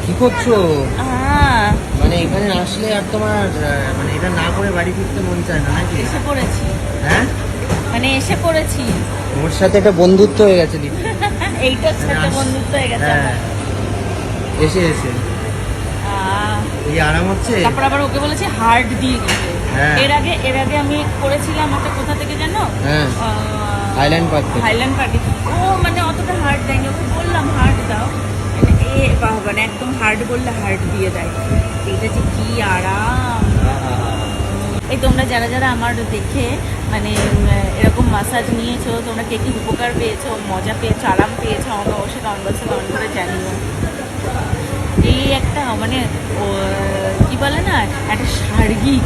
কি করছো? হ্যাঁ, মানে এখানে আসলে আর তোমার মানে এটা না করে বাড়ি ফিরতে মন চায় না নাকি? এসে পড়েছি, হ্যাঁ, মানে এসে পড়েছি। ওর সাথে একটা বন্ধুত্ব হয়ে গেছে দিদি। এইটার সাথে বন্ধুত্ব হয়ে গেছে হ্যাঁ, আমার। এসে এসে এই আরাম হচ্ছে। তারপর আবার ওকে বলেছি হার্ট দিয়ে দিতে। হ্যাঁ। এর আগে আমি করেছিলাম একটা, কোথা থেকে জানো? হ্যাঁ, হাইল্যান্ড পার্ক থেকে। Highland party. ও মানে অতটা হার্ট দেয়নি, ওকে বললাম হার্ট দাও, মানে মানে একদম হার্ট বললে হার্ট দিয়ে দেয়। এইটা যে কি আরাম! এই তোমরা যারা যারা আমার দেখে মানে এরকম মাসাজ নিয়েছো, তোমরা কে কি উপকার পেয়েছো, মজা পেয়েছো, আরাম পেয়েছো, আমাকে অবশ্যই কমেন্ট বক্সে কমেন্ট করে জানিও। এই একটা মানে কি বলে না, একটা স্বর্গীয়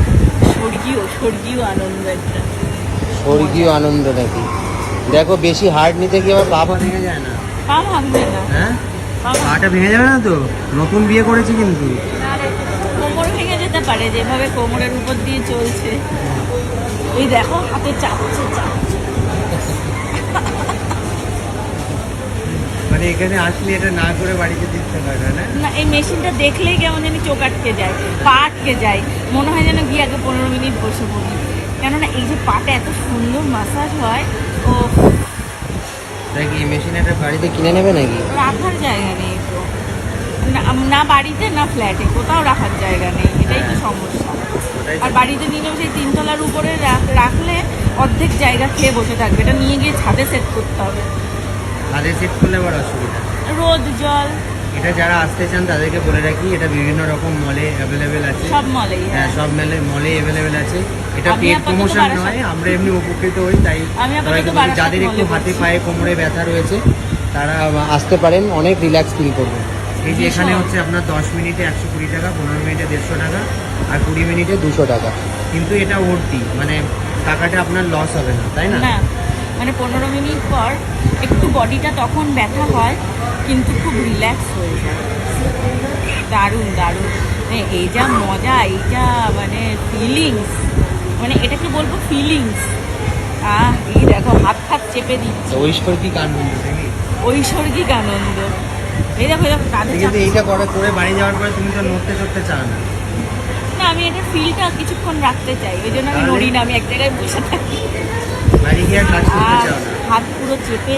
আনন্দ, একটা স্বর্গীয় আনন্দ নাকি? দেখো বেশি হার্ড নিতে গিয়ে আবার পা ভেঙে যায় না? পা ভাঙবে না। হ্যাঁ, পা ভাঙবে পাটা ভেঙে যাবে না তো? নতুন বিয়ে করেছি কিন্তু। না রে, কোমর ভেঙে যেতে পারে, যেভাবে কোমরের উপর দিয়ে চলছে। এই দেখো হাতে চাপছে। মানে এখানে আসলে এটা না করে বাড়িতে দিতে পারে না? না, এই মেশিনটা দেখলেই কেমন জানি চোখ আটকে যায়, পা আটকে যায়, মনে হয় যেন গিয়ে আগে 15 মিনিট বসে পড়ি। কেননা এই যে পাটা এত সুন্দর মাসাজ হয়, ও নাকি এই মেশিন একটা বাড়িতে কিনে নেবে নাকি? রাখার জায়গা নেই তো, না বাড়িতে না ফ্ল্যাটে, কোথাও রাখার জায়গা নেই, এটাই তো সমস্যা। আর বাড়িতে নিলেও সেই 3 তলার উপরে রাখলে অর্ধেক জায়গা খেয়ে বসে থাকবে, এটা নিয়ে গিয়ে ছাদে সেট করতে হবে। ছাদে সেট করলে আবার অসুবিধা। রোদ জল এটা যারা আসতে চান তাদেরকে বলে রাখি, এটা বিভিন্ন রকম মলে অ্যাভেলেবেল আছে। সব মলেই। হ্যাঁ, সব মলে অ্যাভেলেবেল আছে। এটা আমি পেড আপাতত প্রমোশন বারাসাত- নয়, আমরা এমনি উপকৃত হই তাই। আমি আপাতত সবাইকে বলি, বারাসাত যাদের একটু মলে হাতে করছি। পায়ে কোমরে ব্যথা রয়েছে তারা আসতে পারেন, অনেক রিল্যাক্স ফিল করবেন। এই যে এখানে ভীষণ। হচ্ছে আপনার 10 মিনিটে 120 টাকা, 15 মিনিটে 150 টাকা, আর 20 মিনিটে 200 টাকা। কিন্তু এটা ভর্তি, মানে টাকাটা আপনার লস হবে না, তাই না? না, মানে 15 মিনিট পর একটু বডিটা তখন ব্যথা হয়, কিন্তু খুব রিল্যাক্স হয়ে যায়। দারুণ মানে এই যা মজা, এই যা মানে ফিলিংস, মানে এটাকে বলবো ফিলিংস। এই দেখো হাত চেপে দিচ্ছে, ঐশ্বরিক আনন্দ নাকি? ঐশ্বর্গিক আনন্দ। এই দেখো কাঁধে কিন্তু এইটা করে বাড়ি যাওয়ার পরে তুমি তো নড়তে চড়তে চাও না। না, আমি এটা ফিলটা কিছুক্ষণ রাখতে চাই, ওই জন্য আমি তাহলে? নড়ি না, আমি এক জায়গায় বসে থাকি। বাড়ি গিয়ে আর কাজ করতে আর চাও না? হাত পুরো চেপে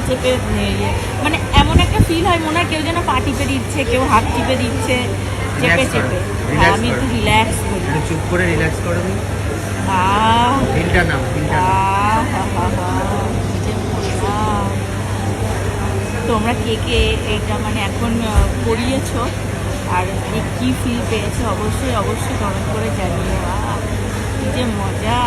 মানে এমন একটা ফিল হয়, মনে হয় কেউ যেন পা টিপে দিচ্ছে, কেউ হাত টিপে দিচ্ছে, Relax করো, relax আমি একটু করো। রিল্যাক্স করি। একটু চুপ করে রিল্যাক্স করো। আহ ফিলটা নাও, ফিলটা নাও। কি যে মজা। তোমরা কে কে এটা মানে এখন করিয়েছো আর কি ফিল পেয়েছো, অবশ্যই কমেন্ট করে জানিও। কি যে মজা!